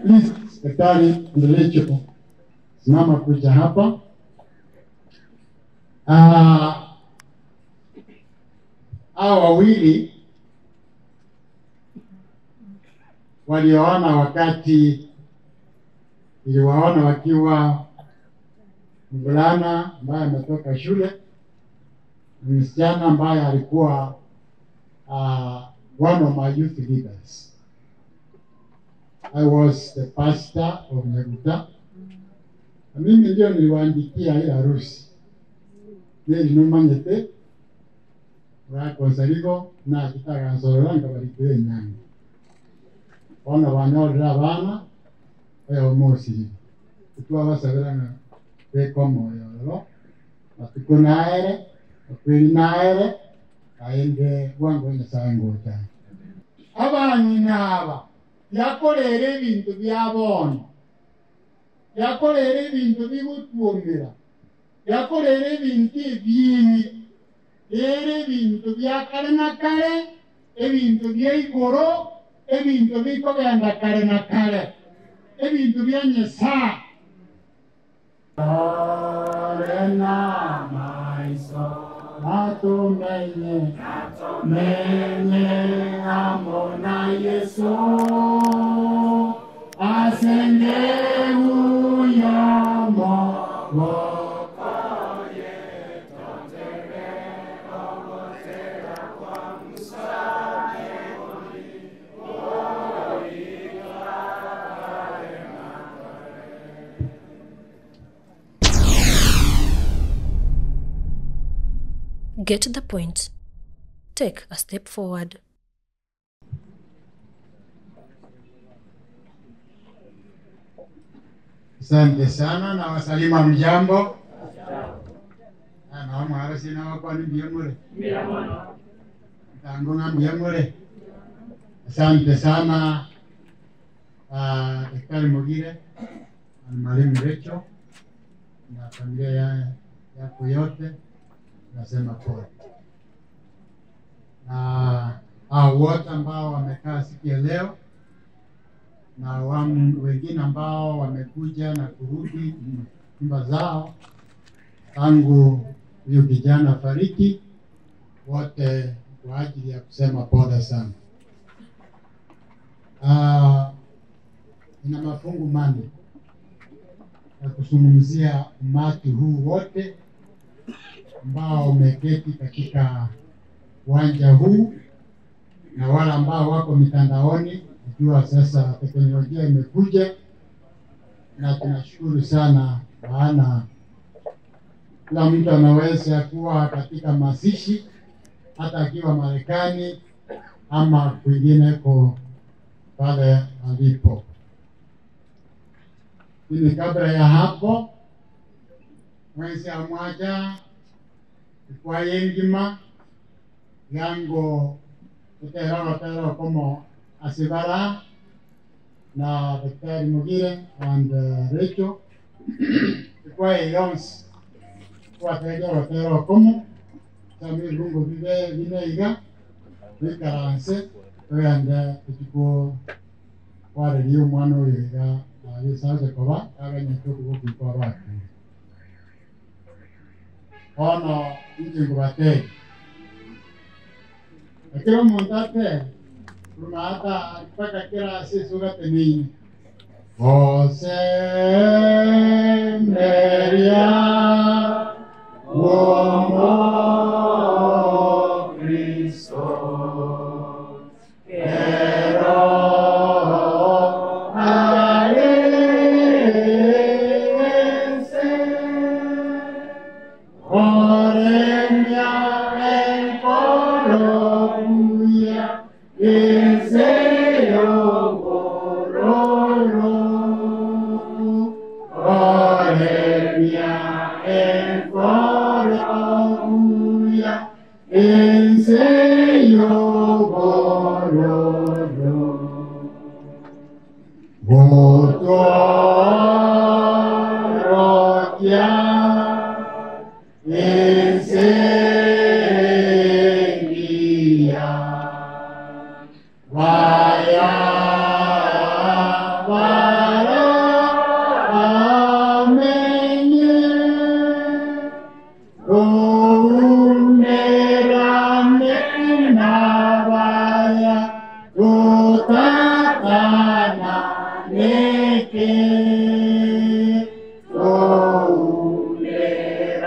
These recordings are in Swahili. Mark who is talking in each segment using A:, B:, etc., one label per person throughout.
A: Please, daktari Ndelecho, simama kuja hapa. Hao wawili walioana wakati niliwaona wakiwa mvulana ambaye ametoka shule, msichana ambaye alikuwa one of my youth leaders. I was the pastor of Nyaruta. Na mimi ndio niliwaandikia ile harusi. Nilimanyete wako saligo na kitaka nsoranga balikuye nyanga. Wana wanyorera bana ayo mosi. Tuwa basabirana bekomo yoro. Atukunaere, akwinaere, aende wango nyasango ta. Abana nyaba yakorera ebintu byabona, yakorera ebintu bigutuomera, yakorera ebintu ebyinyi, era ebintu byakare na kare, ebintu byeigoro, ebintu bikogenda kare na kare, ebintu bya Nyasaye. Arena maiso atumenye amona Yesu asende uyomo wokoye tontere ogotera kwa musane
B: Get to the point. Take a step forward.
A: Asante sana na wasalima mjambo. Na mwarasi na wakwani mbiyamure. Tangu nga mbiyamure. Asante sana Daktari Mogire na Mwalimu Recho na familia yako yote. Nasema pole. Na wote ambao wamekaa siku ya leo na wengine ambao wamekuja na kurudi nyumba zao tangu huyo kijana fariki, wote kwa ajili ya kusema pole sana. Ina mafungu mane ya kuzungumzia umati huu wote ambao umeketi katika uwanja huu na wale ambao wako mitandaoni. Ikiwa sasa teknolojia imekuja, na tunashukuru sana, maana kila mtu anaweza kuwa katika mazishi hata akiwa Marekani ama kwingineko pale alipo. Ili kabla ya hapo, mwezi ya mwaja kwa yengima yango tutero como Asibara na Daktari Mogire and Recho kwa yons kwa tero como también lungo vive iga vikaranse and tuko kwa radio mano iga alisaje kwa aganya tuko kwa watu ono nje ngwate akira montate rumata mpaka kila sisi ugateni Jose Maria Uomo Cristo Ero Alense Oremia en Colombia Iseo Bororo Oremia en Colombia Iseo Bororo Botorotia Enseguía Vaya neke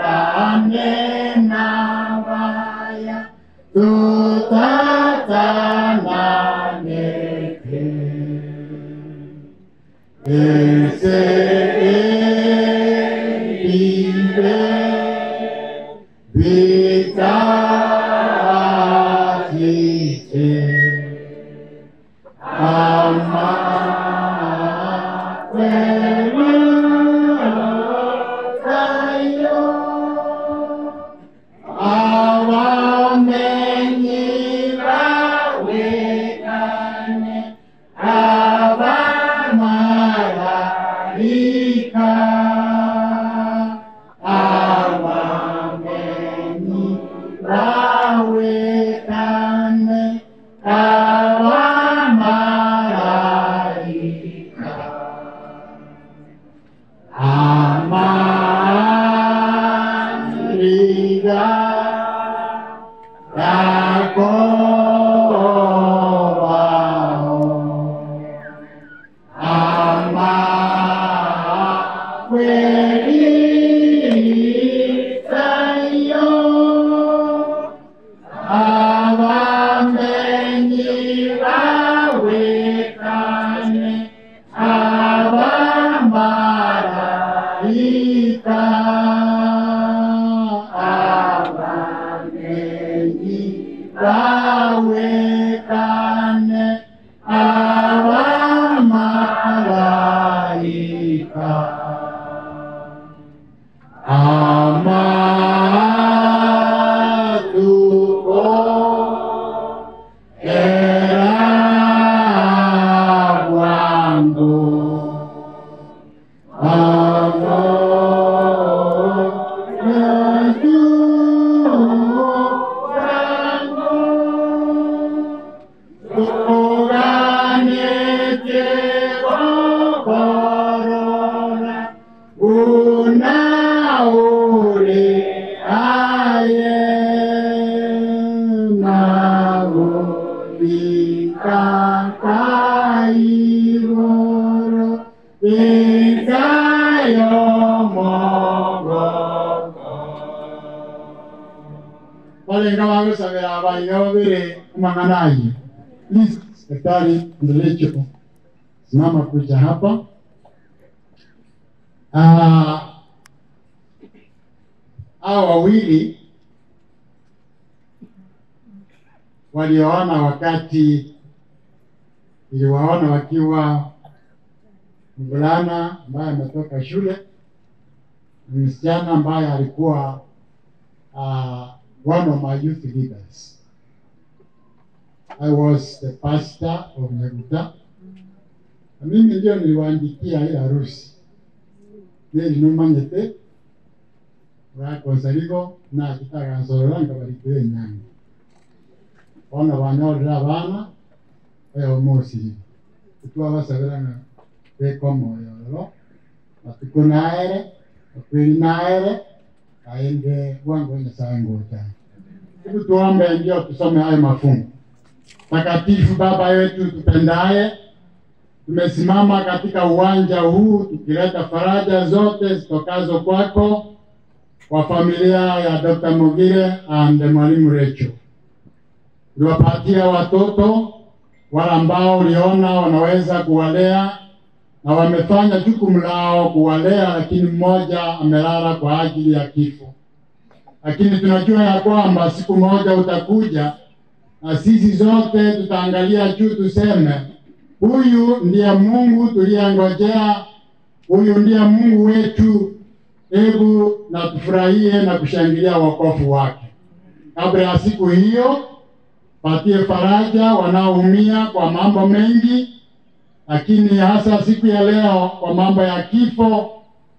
A: tolerane navaya tutatana neke ese vive vita ama tayo awamenyirawenane abamalaika awamenyirawenane Amariga Yakobao Amakwelitayo Abamenyirawenane Abamalaika abamenyirawenane abamalaika amatuko era wangu Please, daktari Ndelecho, simama kuja hapa. Hao wawili walioona wakati niliwaona wakiwa mvulana ambaye ametoka shule, msichana ambaye alikuwa one of my youth leaders. I was the pastor of Nyaruta. Mimi ndio niliwaandikia ile harusi. Nilimanyete wako zaligo na kitaka nzoranga balikuwe nyango. Ona wanyorera bana eyo mosi. Tuwa basabirana bekomo yo. Atukunaere, akwinaere, aende wangu nyasango ta. Tuombe ndio tusome haya mafungu. Takatifu Baba yetu tupendaye, tumesimama katika uwanja huu tukileta faraja zote zitokazo kwako kwa familia ya Dr. Mugire and Mwalimu Recho. Uliwapatia watoto wale ambao uliona wanaweza kuwalea na wamefanya jukumu lao kuwalea, lakini mmoja amelala kwa ajili ya kifo. Lakini tunajua ya kwamba siku moja utakuja na sisi zote tutaangalia juu tuseme, huyu ndiye Mungu tuliyengojea, huyu ndiye Mungu wetu. Hebu na tufurahie na kushangilia wokovu wake. Kabla ya siku hiyo, patie faraja wanaoumia kwa mambo mengi, lakini hasa siku ya leo kwa mambo ya kifo,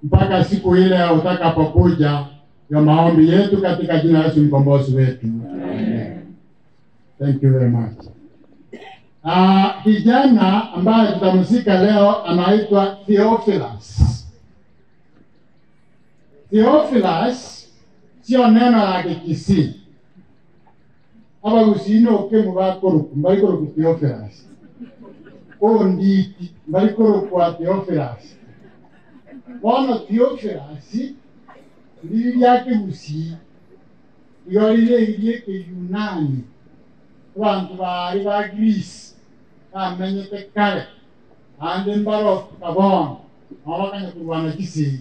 A: mpaka siku ile utakapokuja. Ya maombi yetu katika jina la Yesu mkombozi wetu. Amen. Thank you very much. Kijana ambaye tutamsika leo anaitwa Theophilus. Theophilus sio neno la Kikisii. Aba usino ke mubakoro kumbaikoro ku Theophilus. onditi mbalikoro kwa Theophilus wana Theophilus ndiri yake busi yorire iriye Yunani abantu bari ba Greece bamenyete kare ande mbaro kabon abakanya kurwana kisi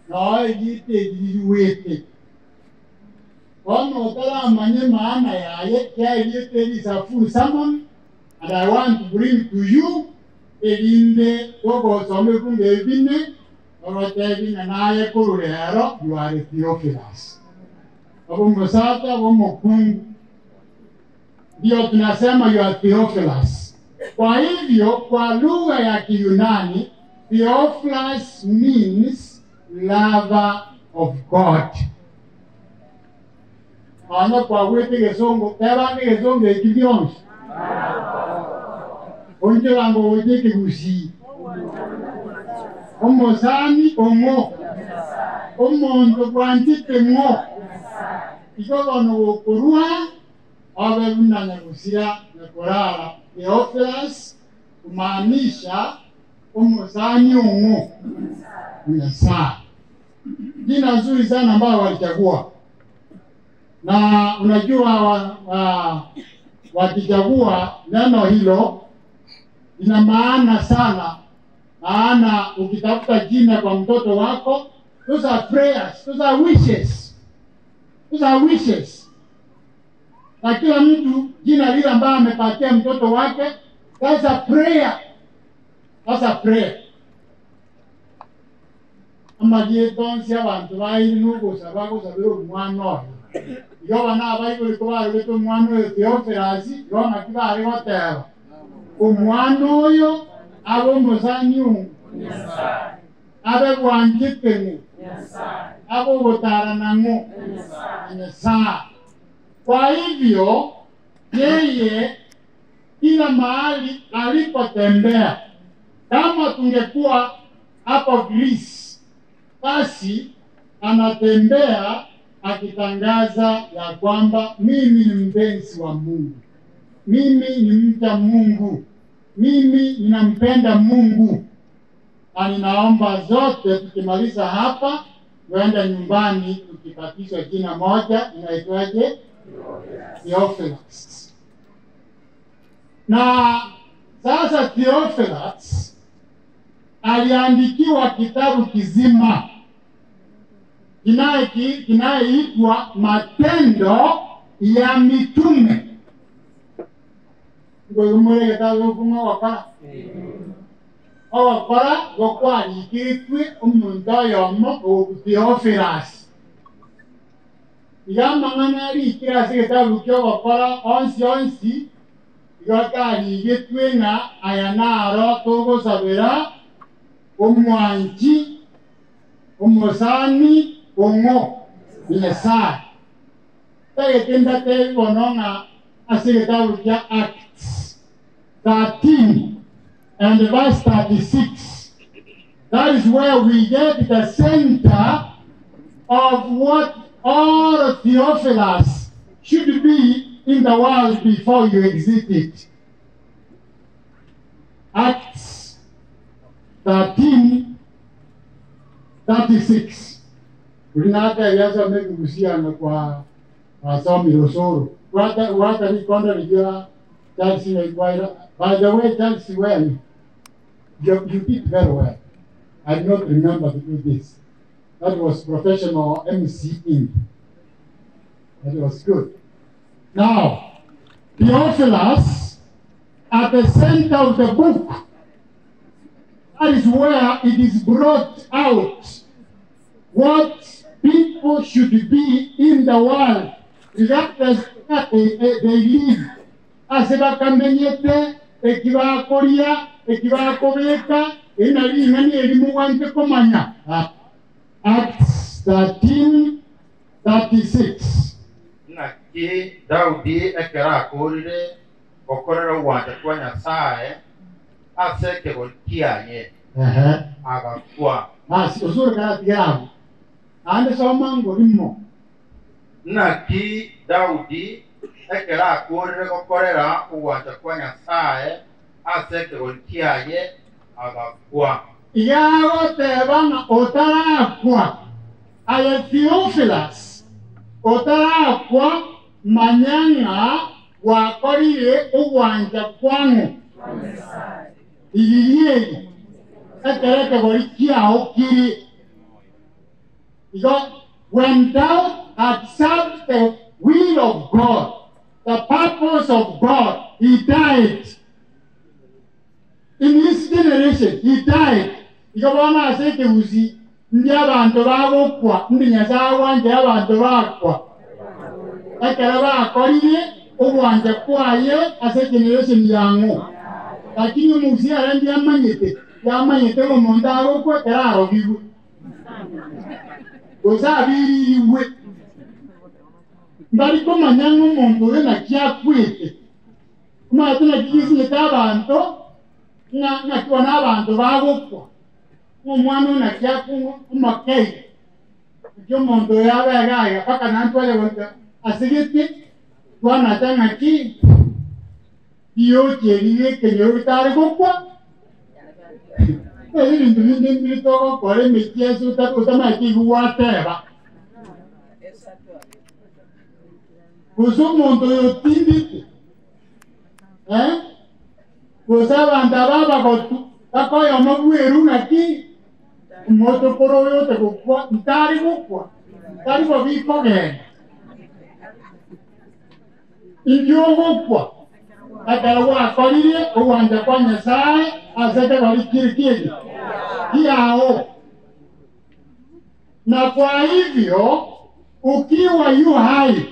A: no yite yiwete ono tala manye maana yaye ya yite isafu summon, and I want to bring to you elinde togo some kunge bine orotevi na naye kurero. You are a Theophilus abumosata bomokungu ndio tunasema you are Theophilus. Kwa hivyo kwa lugha ya Kiyunani Theophilus means lover of God. Ana kwa wete gesongo teba gesongo ekidions onje lango wete kegusi omosani ongo omondo kwanti tengo iko no korua awe unanya kusia na korala Theophilus kumaanisha omosani ongo unasa. Jina nzuri sana ambao walichagua. Na unajua wakichagua neno hilo ina maana sana. Maana ukitafuta jina kwa mtoto wako, those are prayers, those are wishes. Those are wishes. Na kila mtu jina lile ambalo amepatia mtoto wake, that's a prayer. That's a prayer. Amaje tonsi abantu bayiri nuko sabako sabiro mwana. Yo bana bayibuli ko bari beto mwana yo Theophilus, yo makibari watera. Umwana oyo abo muzanyu. Nyasaye. Abe bwanjitemu. Nyasaye. Abo botara nango. Nyasaye. Kwa hivyo yeye kila mahali alipotembea, kama tungekuwa hapo Greece, basi anatembea akitangaza ya kwamba mimi ni mpenzi wa Mungu, mimi ni mcha Mungu, mimi ninampenda Mungu. Na ninaomba zote tukimaliza hapa tuende nyumbani tukipatishwa jina moja inaitwaje? Theophilus. Na sasa Theophilus aliandikiwa kitabu kizima kinaitwa Matendo ya Mitume. Ngo mure kitabu kunga wakala. Wakala gokwali kitwe umuntu yomo o Theophilus. Yamangana ali kira kitabu kyo wakala onsi yokali kitwe na ayanaro togo sabera omwanji omosani ongo Nyasaye. Tayetenda te bononga asigetabu kya Acts 13 and verse 36. That is where we get the center of what all Theophilus should be in the world before you exit it. Acts 13:36. Ulinata yaza mekugusiana kwa wasomi rosoro. Wata ni konda nijua Chelsea na Iguaira. By the way, Chelsea well, you did very well. I do not remember to do this. That was professional MCing. That was good. Now, Theophilus, at the center of the book, that is where it is brought out what people should be in the world, regardless of where they live. Asebakamenyete, ekibakoria, ekibakobeka, enalingani elimuwante komanya. Acts 13:36.
C: Naki Daudi ekera akorire okorera wanja kwa Nyasaye aseke golkianye. Agakwa.
A: Basi usuru kana tiago. Ande soma ngorimo.
C: Naki Daudi ekera akorire okorera wanja kwa Nyasaye aseke golkiaye agakwa.
A: Iago tebana otarakwa. Aya Theophilus otarakwa manyanga wakorire uwanja kwangu. Igiye ekereke golkiao kiri. Because when thou had served the will of God, the purpose of God, he died. In his generation, he died. Ikabona aseke uzi ndi abantu bagokwa ndi nyasaye wanje abantu bakwa. Ekera bakorire obwanje kwaye ase generation yangu. Lakini muzi arandi yamanyete omuntu agokwa kera arobiwe. Ozabiriwe. Ndari komanya n'umuntu we nakyakwete. Kuma tuna kigisi cy'abantu na kibona abantu bagokwa. Umwana nakyakungu umakei. Cyo muntu yabaga paka nantwale wonta asigiti twana tanga ki iyo keriye kenyo bitari gokwa. Eli ndindi to ko le metieso ta utama ki wateba. Kusumuntu yotindi. Kusaba ndababa kotu takoyo mabweru naki moto poro yote kukwa ntari kukwa ntari kwa viko gene indio kukwa atarawa akorire uwanja kwa Nyasaye aseke wali kirikiri kiao. Na kwa hivyo ukiwa yu hai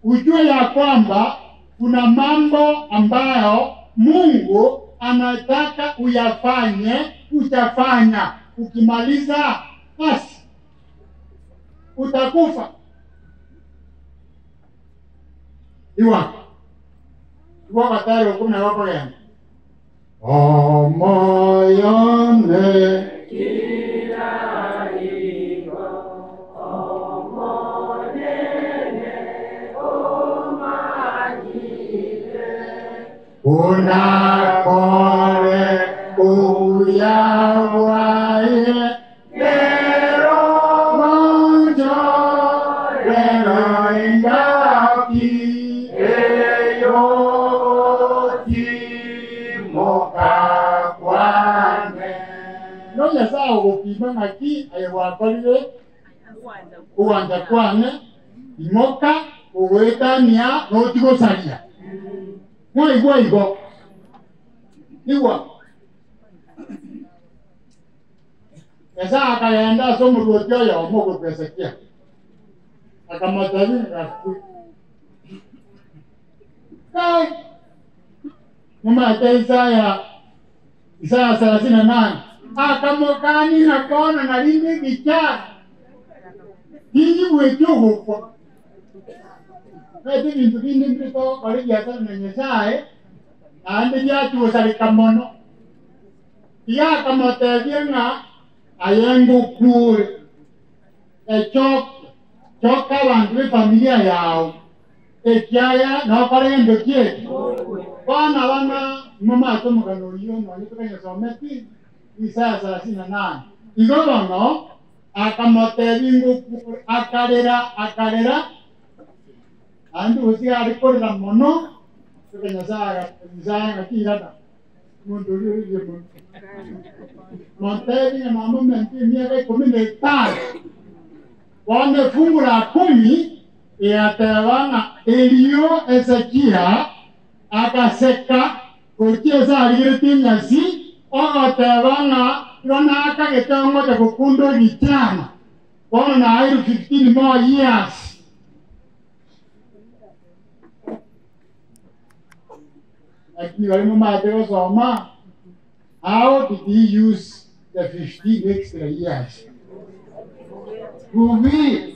A: ujue ya kwamba kuna mambo ambayo Mungu anataka uyafanye, utafanya. Ukimaliza basi utakufa. Iwa kataro kuna wako gani? Omoyone kila iko omonene omanyile unakore uyawaye nero monjo nero ingaki eyoti mokakwane. No Nyasaye ogopima ng'aki ayewakorire uwanja kwane imoka owetania notigosaria mwaigwa igo iwa Nyasaye akaenda asomurwoti oyo omogokwesekia akamatabi ngakui kai mumata Isaya 38 akamokani nakona nalimi gichana hinyi bwekyo gukwa kati bintu bindi mbito kali byasa na Nyasaye ande byatusalika mono ya kamotebienga ayengo kure choka abantu b'efamilia yao ekyaya nokorendo kyetu bana mumaso mugano yo no tukanya someti Isaya 38 igobono akamotebingo akarera andu usi arikorera mono tukanya Isaya akirada mundu uriye mundu Montevi na mambo menti miaka 15 wande fungu la 10 yatabana Elio Ezekia akaseka kucheza aliritinyasi ogotabana rona akagetongo cha kukundo gichana wana airu 15 more years lakini walimu mateo soma. How did he use the 15 extra years? Kuvi.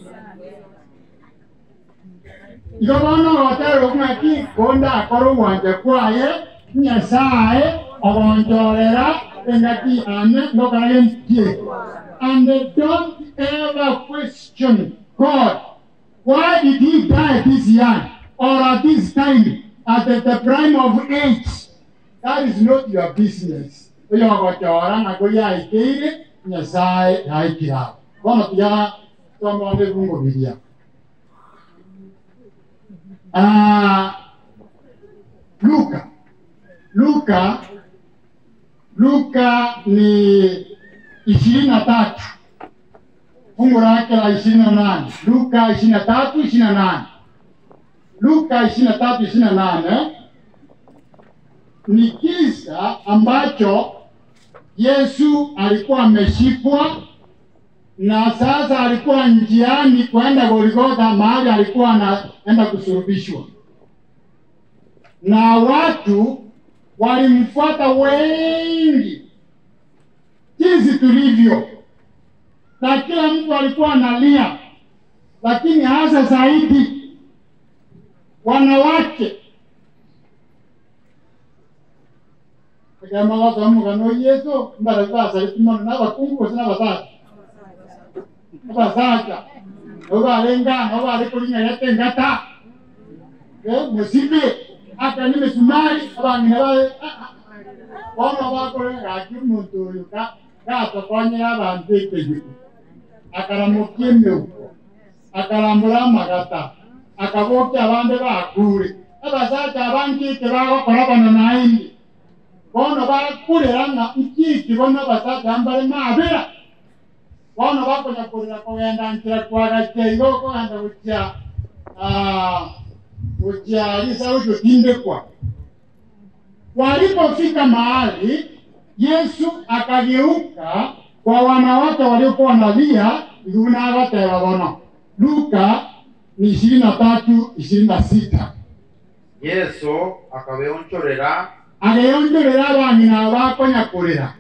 A: Igobono hotelo kumaki konda akoro wanje kwaye Nyasaye ogonjorera engati ane nokanayentie. And don't ever question God. Why did he die this young or at this time at the prime of age? That is not your business. Oyo wakochora na kuya ikire nyasaye haikira. Bono pia tomo de bungo bidia. Luka ni 23. Fungu lake la 28. Luka 23:28. Luka 23:28 ni kisa ambacho Yesu alikuwa ameshikwa na sasa alikuwa njiani kwenda Golgotha, mahali alikuwa anaenda kusulubishwa. Na watu walimfuata wengi jinsi tulivyo, na kila mtu alikuwa analia, lakini hasa zaidi wanawake. Kama watu amugano Yesu mbaraza salimu na bakungu sana basaka. Basaka. Obalenga, obalekolinga yatengata. Musibe aka nimesumari abangina bae. Bona bakore akimuntu yuka gatokonyera abantu ekeju. Akaramukiemyo. Akarambula magata. Akaboke abande bakure. Abasaka abangi kebagokora bana naindi. Bono bakurera na ikiki bono basaka ambale mabira. Bono bakonya kurira kugenda ntira kwagache igoko anda ucha alisa ucho tindekwa. Walipofika mahali Yesu akageuka kwa wanawake waliokuwa wanalia, yuna watewaona. Luka ni 23:26.
C: Yesu akabeonchorera
A: abanyina bakonya kurira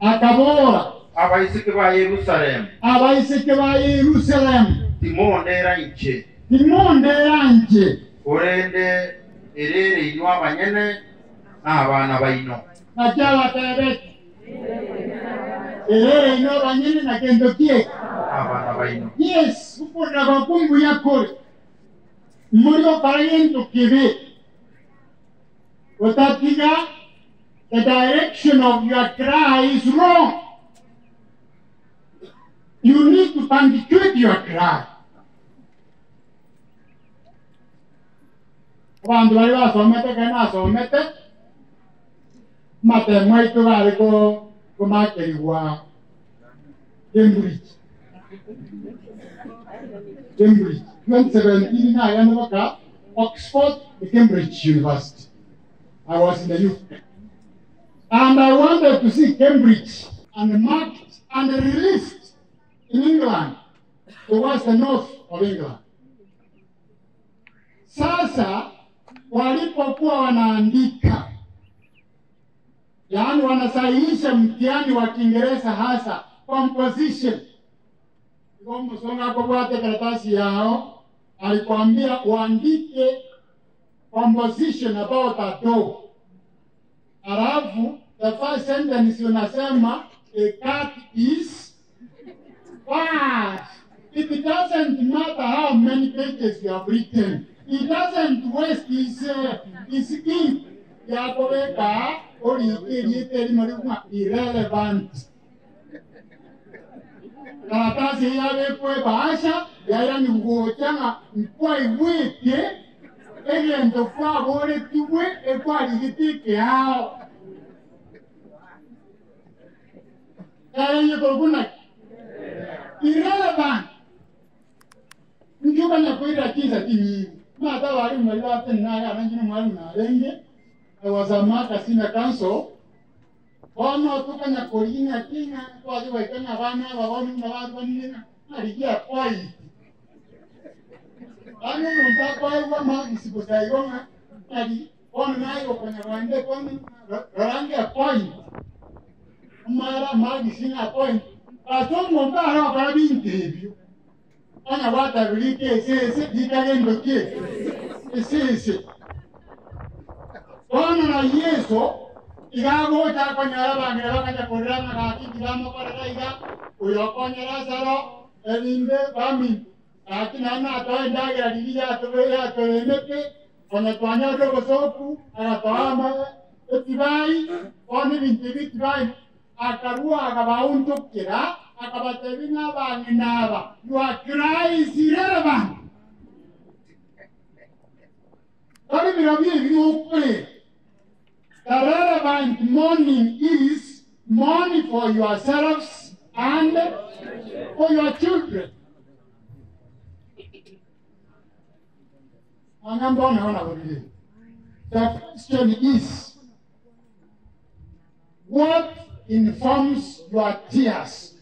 A: akabora
C: abaisike ba Yerusalemu timondera inche orende erere inwa abanyene n'abana baino
A: najaba tebeti erere inwa abanyene na kendokie
C: abana baino.
A: Yes, ukunda bakumbu yakore muri parayento kibe Otatiga, the direction of your cry is wrong. You need to punctuate your cry. Abantu bari basomete kana asomete mate mwetu bari ko kumakeriwa Cambridge 2017 na yanoka Oxford Cambridge University. I was in the UK. And I wanted to see Cambridge and marked and released in England towards the north of England. Sasa walipokuwa wanaandika, yaani wanasahihisha mtihani wa Kiingereza hasa composition. Kwa msonga kwa karatasi yao alikwambia uandike composition about a dog. Alafu the first sentence unasema a cat is fast. It doesn't matter how many pages you have written. It doesn't waste his ink. Yakoweka oli maruma irrelevant. Karatasi yawe kwe bahasha yaya ni ugochanga mkwa iweke egento kwa bore tuwe ekwa ligitike hao. Yaya kuna irrelevant. Njuka na kuira kisa tini. Mata wali mwaliwa tena ya ranjini mwalimu na renge. Wazamaka sina kanso. Ono tukanya kulinya kinga kwa ziwa ikanya bana wawoni na watu nina. Alikia kwai. Ano mpaka kwa magi sibotaiona. Ali ono nayo kwenye wande kwani rangi ya kwai. Mara magi sina kwai. Atongo mbara kwa binti. Ana wata vilike sisi dikagendo kie. Sisi. Ono na Yesu igago ta konyara bangira bakanya korana na kigamo para iga uyokonyara saro elinde bami akina na to ndagira dilia to ya to emeke ona twanya to gosopu ana toama etibai oni binti tibai akarua akabaundukira akabatebina bani naba. Your cry is irrelevant. The relevant mourning is mourning for yourselves and for your children. The question is, what informs your tears?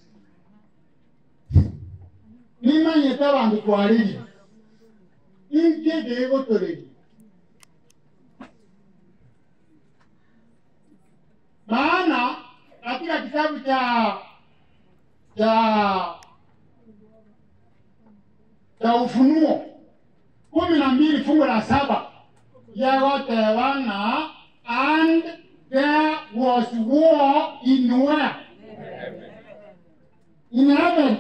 A: Nima yetawa ndikuarili. Inke dego toregi. Maana katika kitabu cha Ufunuo 12 fungu la 7 yagotewana, and there was war in where? In heaven.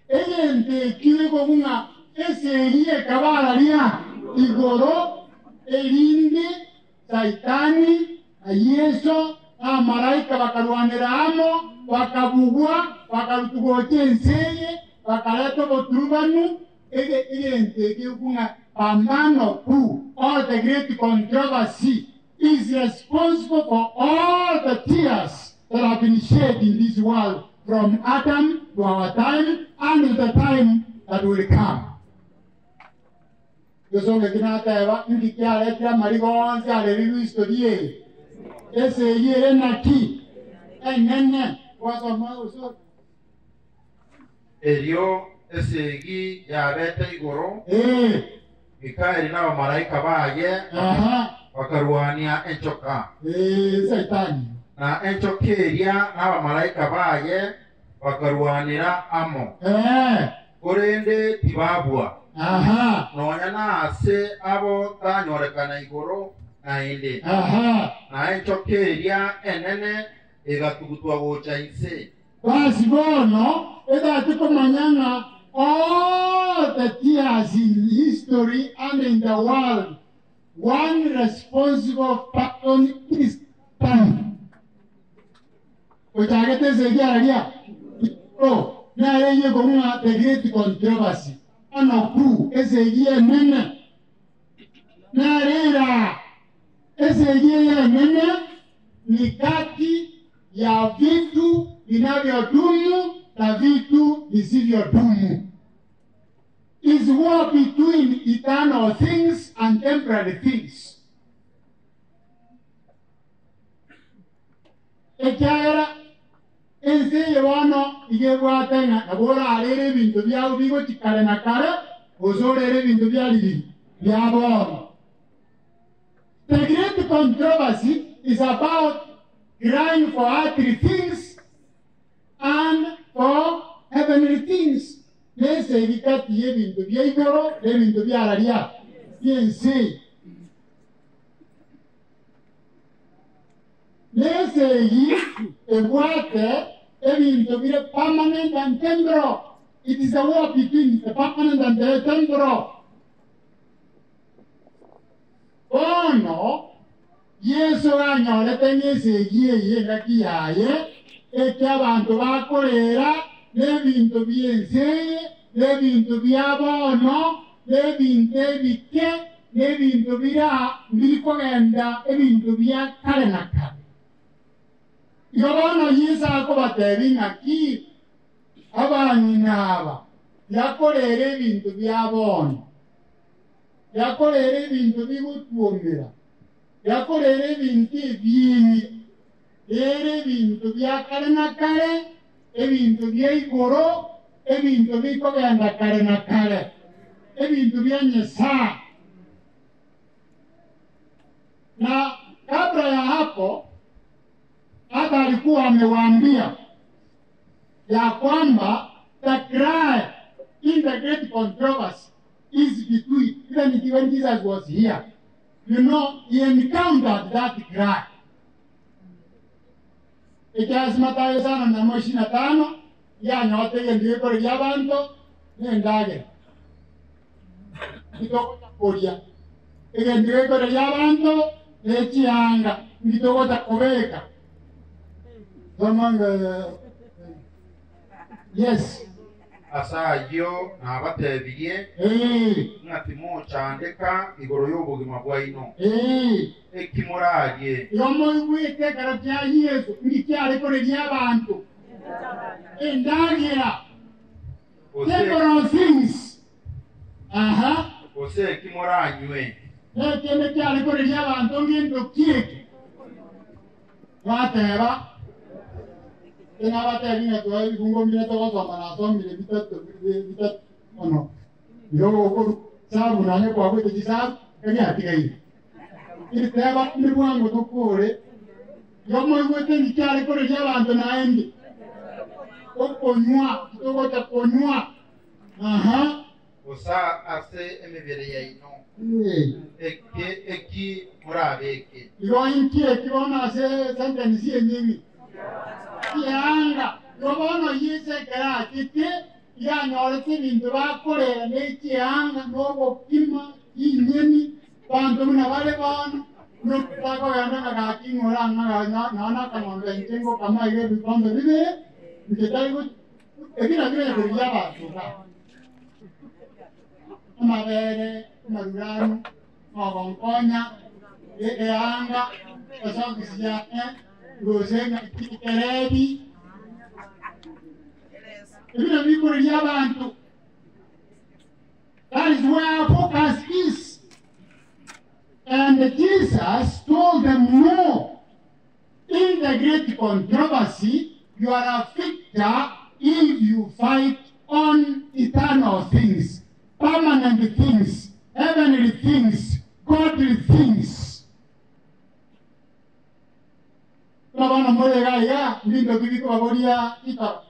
A: Eyente kiweko bunga eseriye kabala lia igoro elinde Saitani na Yesu na malaika wakarwanira amo, wakabugwa, wakarutugoche nseye, wakaleto boturubanu, ege kunga pamano ku. All the great controversy is responsible for all the tears that have been shed in this world from Adam to our time and the time that will come. Yosonge kinata eva ndikia letra marigonza alerilu historie. Ese yere naki enene wasoma uso.
C: Elio esegi yabete igoro. Mikaeli na malaika baye. Wakaruania enchoka.
A: Saitani.
C: Na enchokeria na malaika baye wakaruanira amo. Korende tibabwa. Nonya na ase abo tanyorekana igoro na inde. Na enchokeria enene egatugutwa gocha ise.
A: Basi bono eda tipo manyanga all the tears in history and in the world. One responsible person is time. Ochagete sejaria. Oh, na yeye gomwa the great controversy. Anoku esegie nene. Na rera esegie nene ni kati ya vitu vinavyodumu na vitu visivyodumu. Is war between eternal things and temporary things. Echara ense yewano igebwatena nabora arere bintu byao bigo chikare na kare osorere bintu byali byabo. The great controversy is about crying for earthly things and for heavenly things. Nese vikati yebintu byeigoro nebintu byalaria byense. Nese yi ebwate ebintu bire permanent and temporal. It is a war between the permanent and the temporal. Ono Yesu anyolete nese yi ngaki yaye eke abantu bakorera nebintu byense, nebintu byabono, nebintu ebike, nebintu birikogenda ebintu bya kale na kale. Yobono Yesu akobatebi ngaki abanyinaba yakorera ebintu byabono, yakorera ebintu bigutuomera, yakorera ebintu ebyinyi, era ebintu bya kale na kale, ebintu byeigoro, ebintu bikogenda kale na kale, ebintu bya Nyasaye. Na kabla ya hapo hata alikuwa amewaambia ya kwamba the cry in the great controversy is between, even when Jesus was here, you know, he encountered that cry. Ikiasi Mathayo sana na 25 ya nyote yendiwe kore ya banto nendage. Itoko cha koria. Yendiwe kore ya banto echianga ngitogota kobeka somanga yes
C: asayo nabatebirie ngati muchandika igoro y'ubugima bwaino ekimuragie
A: yomo wite karabya Yesu ngicyare koreria abantu endagira temporal things
C: ose ekimuranywe
A: ekende cyare koreria abantu ngindo kieke wateba ina batebinya to ibungo mire to gosoma na somire bitatu ono yo ko sabu nanye kwa kwete kisabu kali atigai iteba nibwango tukure yomo wite ngicyare koreria abantu naende okonywa tugota konywa
C: osa ase emibere yaino eki murabeke
A: yo inkie kibona ase sentence yenyewe yanga yobono yise kera kiti ya nyorete bintu bakorera n'ekiyanga n'obupima inyeni bantu muna bale bana no tako yana ngakingora ngana kanombe ntengo kama ile bikombe bibere ndetaigo ekira bibere kuya bantu ka amabere marurano ogonkonya eanga osogisia Rosenga Kerebi. That is where our focus is. And Jesus told them, no. In the great controversy, you are a victor if you fight on eternal things, permanent things, heavenly things, godly things. Bana moye gaya ndindo bibiko baboria ita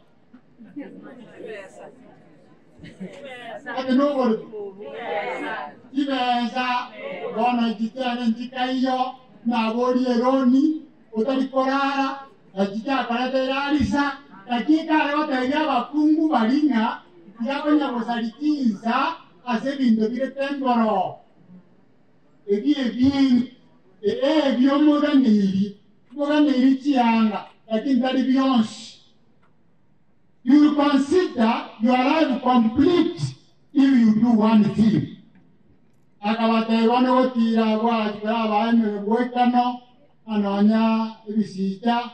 A: ate no gor ibeza bana jitane ndikaiyo na borie roni utari korara ajita karate arisa dakika leo tayari bakungu balinga yakonya kusalikiza ase bindo bire temboro ebi byomoga niri you will consider your life complete if you do one thing. Akabate wana wotira wa abaeme bwekano anonya ebisija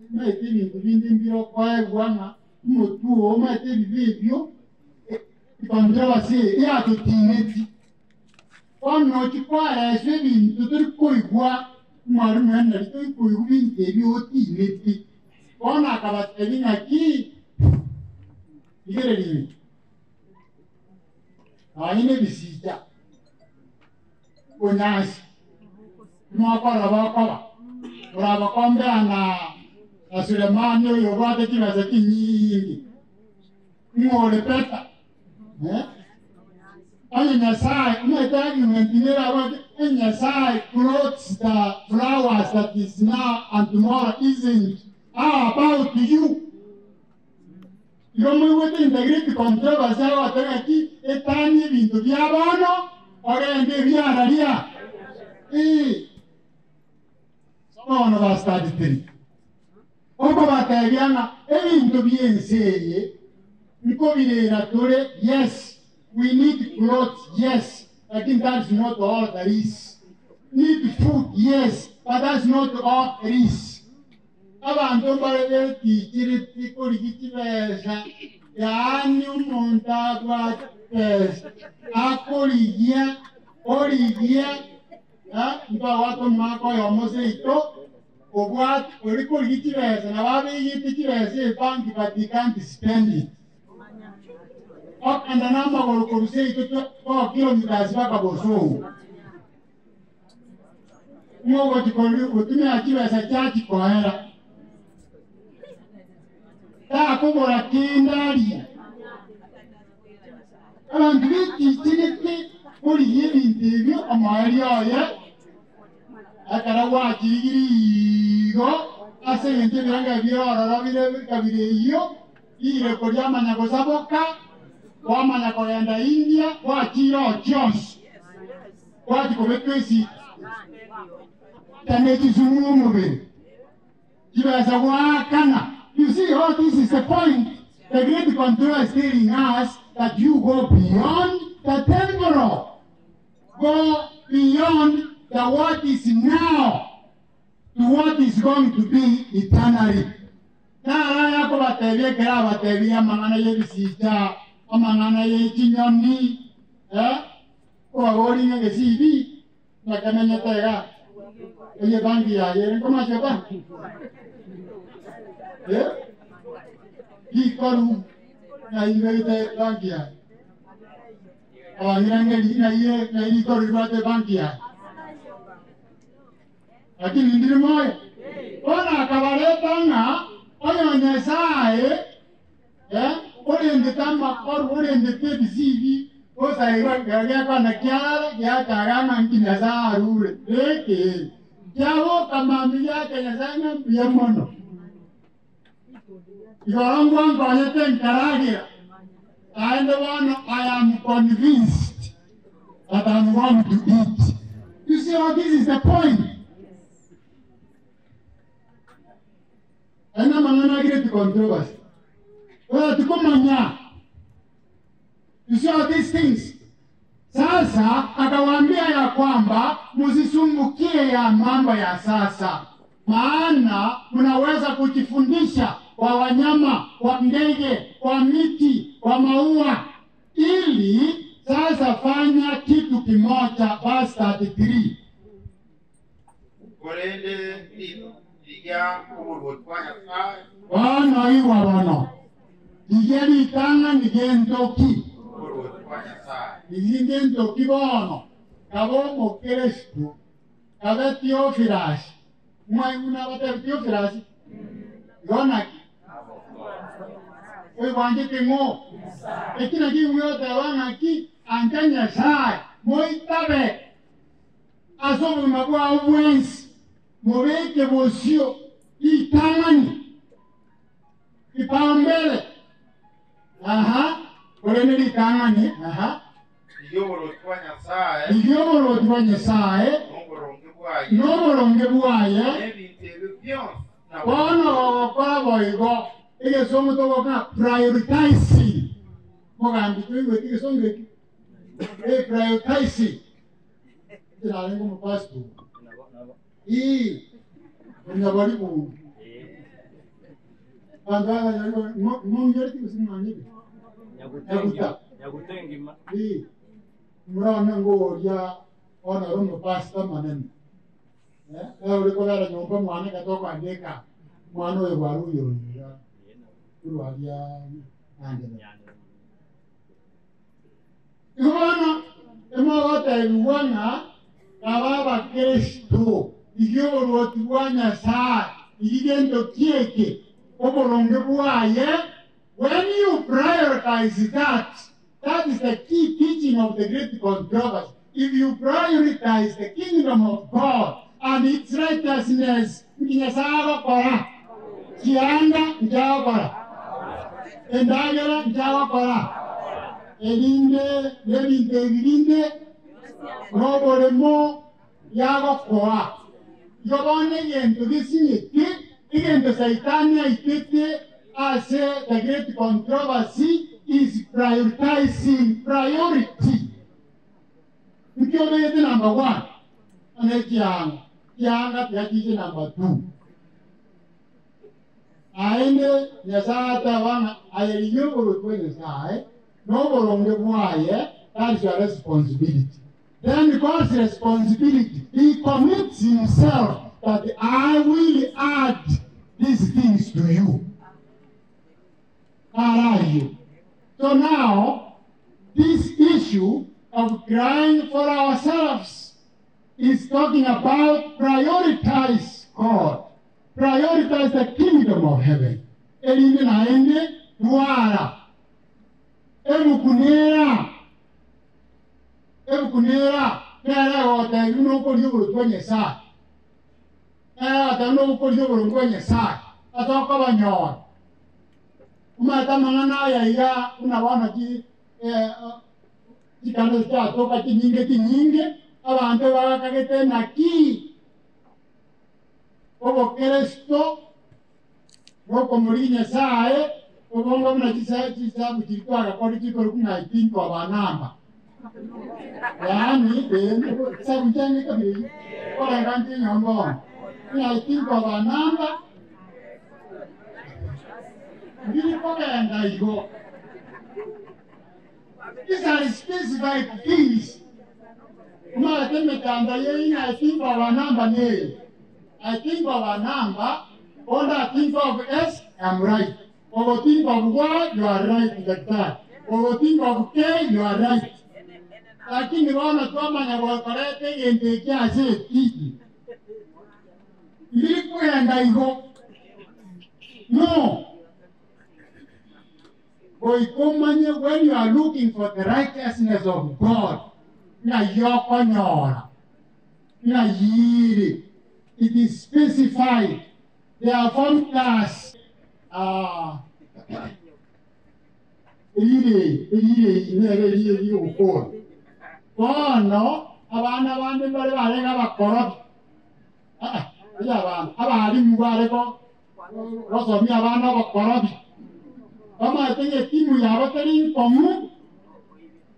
A: meti bintu bindi mbiro kwa bwana mutuo meti bibyo controversy ya tutineti ono chikwara ese bintu turi koigwa Maru mwenda lito ipo yubinti ebi oti neti. Ona akabateli naki. Igere lini. Aine bisita. Onyasi. Mwakora bakora. Uraba kombe ana Sulemani yo bwate kibaza kinyingi. Mwole peta. Nyasai, Nyasai clothes the flowers that is now and tomorrow isn't about you. Yomu wete integrity controversy wataki etani bintu byabono orende byaralia. Sono bastadi tiri. Oko batabyana ebintu byenseye niko birera tore yes. We need clothes, yes. I think that's not all there is. Need food, yes. But that's not all there is. Abantu barebe tikiri tikuri kitibesha. Yani umonta kwa pesa. Akoligia, oligia. Nipa watu mako yomose ito. Obwat, olikuri kitibesha. Na wabe yitikibesha banki but you can't spend it. And the number of crusade to 4 kilometers back of Boso. No, what you call you to me achieve as a church coera. Taco Kindari. And we teach for giving TV on my area. I can watch you. I say, in the Via or Ravio, you recordama Nagosaboka. Wama na koyanda India, wa chiro Josh. Wa chikometwesi. tanekizungumube. Kibasa wakana. You see, all this is the point. The great controller is telling us that you go beyond the temporal. Go beyond the what is now to what is going to be eternally. Na yako batebye kera batebye amangana yebisija, amangana yekinyoni, Wawori ngesibi, nakamenya tega. Oye bangi ya yere koma chapa. Ikoru na iwete bangi ya. Awangirangeli na iye na ikoru bate bangi ya. Lakini ndiri moyo. Ona kabaleta nga oyo nyesaye ore nditama ore ndite bisibi osa iwa gaya kwa nakyara ya karama nkina za arure leke jawo kamami yake nyasanya biyamono ikorangwa ngonyete nkaragira and one I am convinced that I'm going to eat. You see how this is the point. Ana mangana great controversy. Well, tukomanya. You see all these things. Sasa akawaambia ya kwamba msisumbukie ya mambo ya sasa. Maana mnaweza kujifundisha kwa wanyama, kwa ndege, kwa miti, kwa maua. Ili sasa fanya kitu kimoja verse 33.
C: Korende iga ubutwanya sai.
A: Wana iwa wana. Igeri itanga nigentoki.
C: Ubutwanya sai.
A: Nigentoki bono. Kabo mokerestu. Kabe Theophilus. Mwaimuna bate Theophilus. Yonaki. Oye wanje kengo. Ekina ki uyo tewana ki antanya sai. Moitabe. Asobu mabwa uwensi. Moweke bosio. Itangani. Ipaumbele. Korene litangani.
C: Iyoboro twanya sai.
A: Iyoboro twanya sai. Noboronge bwaye.
C: Ebintu byose.
A: Wana wakora boigo. Ege somo togo kana prioritizing. Mogambi tuiwe tige songe. Prioritizing. Tina lengo mpastu. Ngabali mu. Andara yango mongeri kusimani.
D: Nyagutengima.
A: Murana ngo ya ona romo pasta manen. Ule kola nyomba mwana katoka andeka. Mwana we waru yo ya. Urwalia andele. Iwana emoga iwana kababa Kristo. Iyo rotuanya sa. Igendo kieke. Oboronge bwaye. When you prioritize that, that is the key teaching of the great controversy. If you prioritize the kingdom of God and its righteousness, Nyasaye kora, Kianda njawa kora, Endagera njawa kora, Elinde, Lelinde, Roboremo, Yago kora. Yobone yento gisinye, igento Saitania itete. I say the great controversy is prioritizing priority. Because number 1, and it's young, number 2. I know Yasata one, I remember when you say, no longer why, that's your responsibility. Then God's responsibility, he commits himself that I will add these things to you. Are you? So now, this issue of crying for ourselves is talking about prioritize God. Prioritize the kingdom of heaven. Elinde na ende duara. Ebukunera. Kera wata yuno ko yuburu kwenye saa. Ata ko yuburu kwenye saa. Atoka banyoa. Umata mangana ya unawana ki kikano cha toka kinyinge abantu bakagete na ki obo Kristo woko muri Nyasaye obongo mna chisabu chitwara kodi chikoro kuna itinto abanamba yani sabu jani kabiri ora nganti nyombo kuna itinto abanamba ndiri pokenda igo. These are specified things. I think of our number. I think of our number. Or I think of S, I'm right. Or think of Y, you are right like that. Or think of K, you are right. I think you want to come and about correcting and take care of it. Live and I go. No. When you are looking for the righteousness of God, it is specified. They are formulas. Kama tenge timu ya bateri komu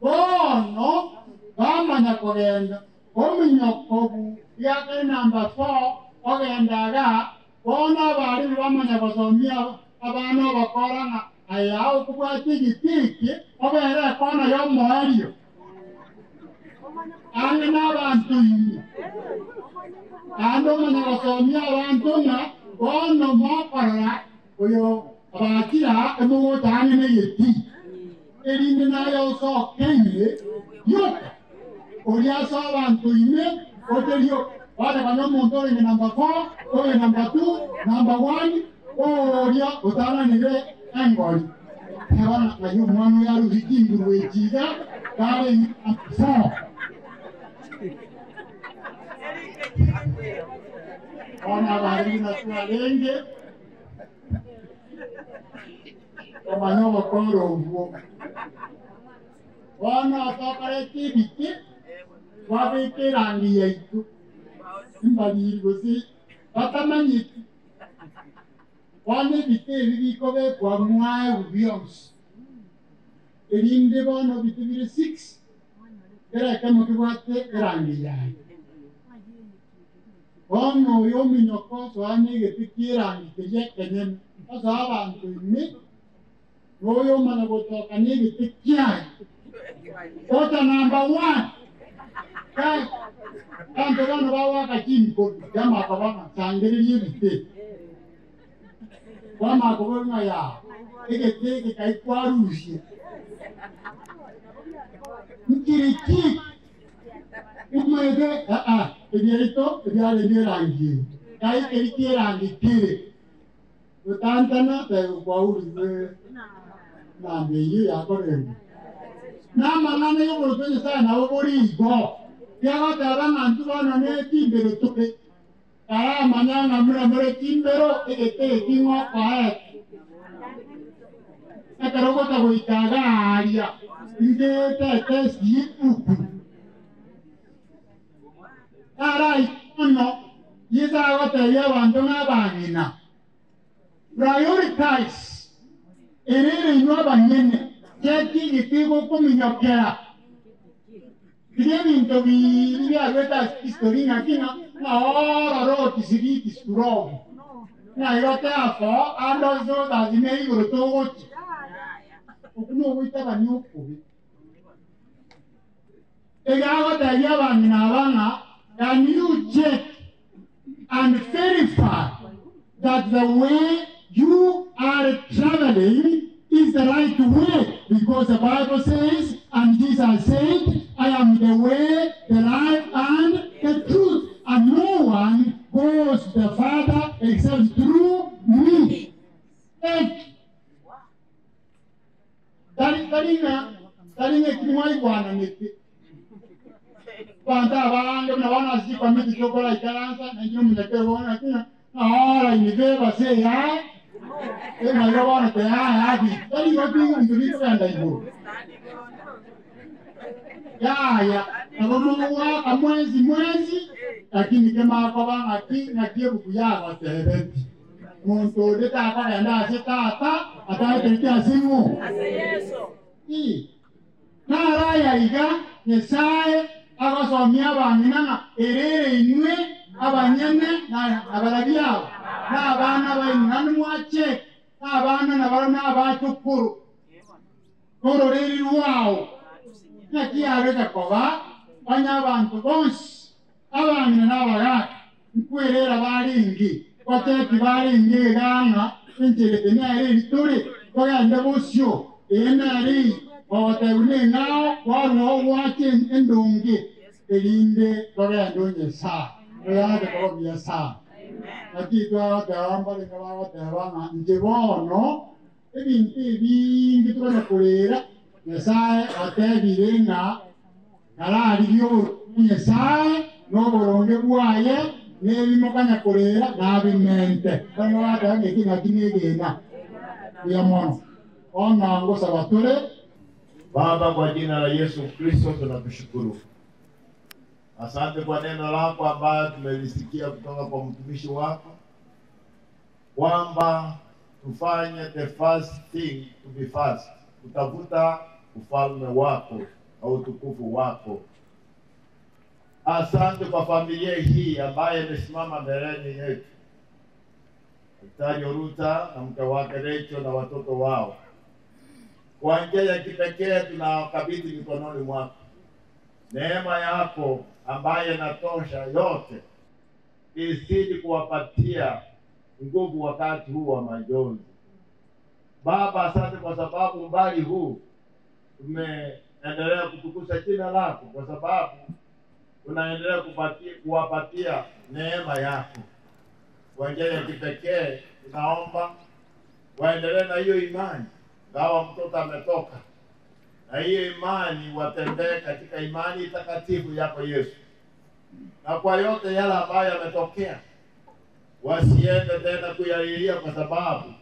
A: no kama nyakogenda ominyokobu yake number 4 ogenda ga bona bari bamanya basomia abana bakorana ayao kubwati gitiki obere kona yo moario ane n'abantu ando manya basomia abantu na bona mokora oyo Abatia emo tani ne yeti. Elinde na yo so kenye yo. Oria so bantu ime otelio. Wale kano montore ni number 4, oye number 2, number 1. Oria otana ni le angoli. Ewana na yo mwanu ya ruhikingu wejiga kare ni 4. Ona bari na tualenge. Omanyo koro uwo. Wana atokare tibiti. Wabike rangi yetu. Mbali gosi. Batamanyiki. Wane bite bikobe kwa mwae ubiyons. Elinde bono bitibire 6. Era kama kiwate rangi yai. Ono yomi nyoko swane getiki rangi kejekenen. Asa abantu imi. Royo managotoka nigi tikiai. Kota number 1. Kai. Kanto wano wawa kachini kodu. Jama kawana sangeri yibite. Wama kawana ya. Ege teke kai kwarushi. Mkiriki. Umede. Edirito. Edirito rangi. Kai keriki rangi kire. Utantana tayo kwa uri. Na meyi ya kore. Na mangane yo bolo sana obori go. Ya ga taba mantu bana ne timbero toke. Kara manana mure timbero ete tingo kwa. Akaro go ta go itaga aria. Inde te sipu. Kara ikono yesa go ta ya bandona banina. Prioritize. Erere inuaba nyene, cheki gitigo kuminyokera. Kidemi ntobi alweta historina kina na ora roti siriti sturogo. Na yote afo ando zo da zime igoro togochi. Okuno wita banyoko. Egawa da yaba minabana, can you check and verify that the way you are traveling is the right way, because the Bible says, and Jesus said, I am the way, the life, and the truth, and no one goes to the Father except through me. Taringa kimwai bwana niti. Kwanta abanga mnabana sipa miti chokola ikalanza na njumu mnatebona kina. Ahora inibeba se ya. Ema yabona te ya hadi. Tari watu ndulito yanda ibo. ya agomowa mwezi lakini kama kwa ngakie bukuya watebeti muntu ndeta kwa yanda sitata atatetea simu na raya iga Nyasaye abasomya bangina erere inwe abanyene na abarabya na abana bainani mwache na abana na barana abachukuru kororeri ruao nakiare gakoba banya abantu bonse abana n'abagaka nkwerera baringi bateki baringi ganga injere nari litore bagande bosyo enari batabune ngao waru wache endonge elinde bagande nyesa oyade ko biasa nakitwa tawamba lengawa tawanga njebono ebinti bingi tubona kulera Nyasaye atebirenga kalali byo Nyasaye noboronge bwaye nebimokanya kulera nabimente bano watange kinegena ya mono ona ngo sabatore.
D: Baba, kwa jina la Yesu Kristo tunakushukuru. Asante kwa neno lako ambalo tumelisikia kutoka kwa mtumishi wako kwamba tufanye the first thing to be first, kutafuta ufalme wako au utukufu wako. Asante kwa familia hii ambaye imesimama mbeleni yetu, Daktari Ruta na mke wake Rachel na watoto wao. Kwa njia ya kipekee tunawakabidhi mikononi mwako. Neema yako ambaye inatosha yote izidi kuwapatia nguvu wakati huu wa majonzi. Baba, asante kwa sababu mbali huu umeendelea kutukuza jina lako, kwa sababu unaendelea kuwapatia neema yako. Kwa njia ya kipekee tunaomba waendelee na hiyo imani. Gawa mtoto ametoka na hiyo imani, watembee katika imani takatifu yako Yesu. Na kwa yote yale ambayo yametokea, wasiende tena kuyalilia, kwa sababu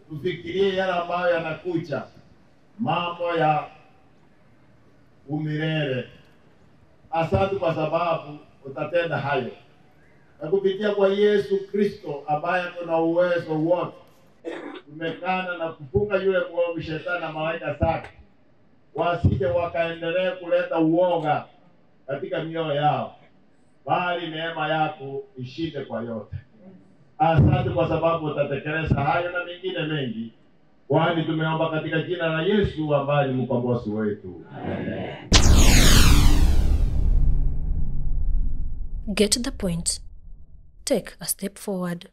D: tufikirie yale ambayo yanakuja, mambo ya umilele. Asante kwa sababu utatenda hayo, na kupitia kwa Yesu Kristo ambaye tuna uwezo wote, tumekana na kufunga yule mwovu shetani na malaika zake, wasije wakaendelee kuleta uoga katika mioyo yao, bali neema yako ishinde kwa yote. Asante kwa sababu utatekeleza hayo na mengine mengi, kwani tumeomba katika jina la Yesu ambaye ni mkombozi wetu. Amen.
B: Get the point. Take a step forward.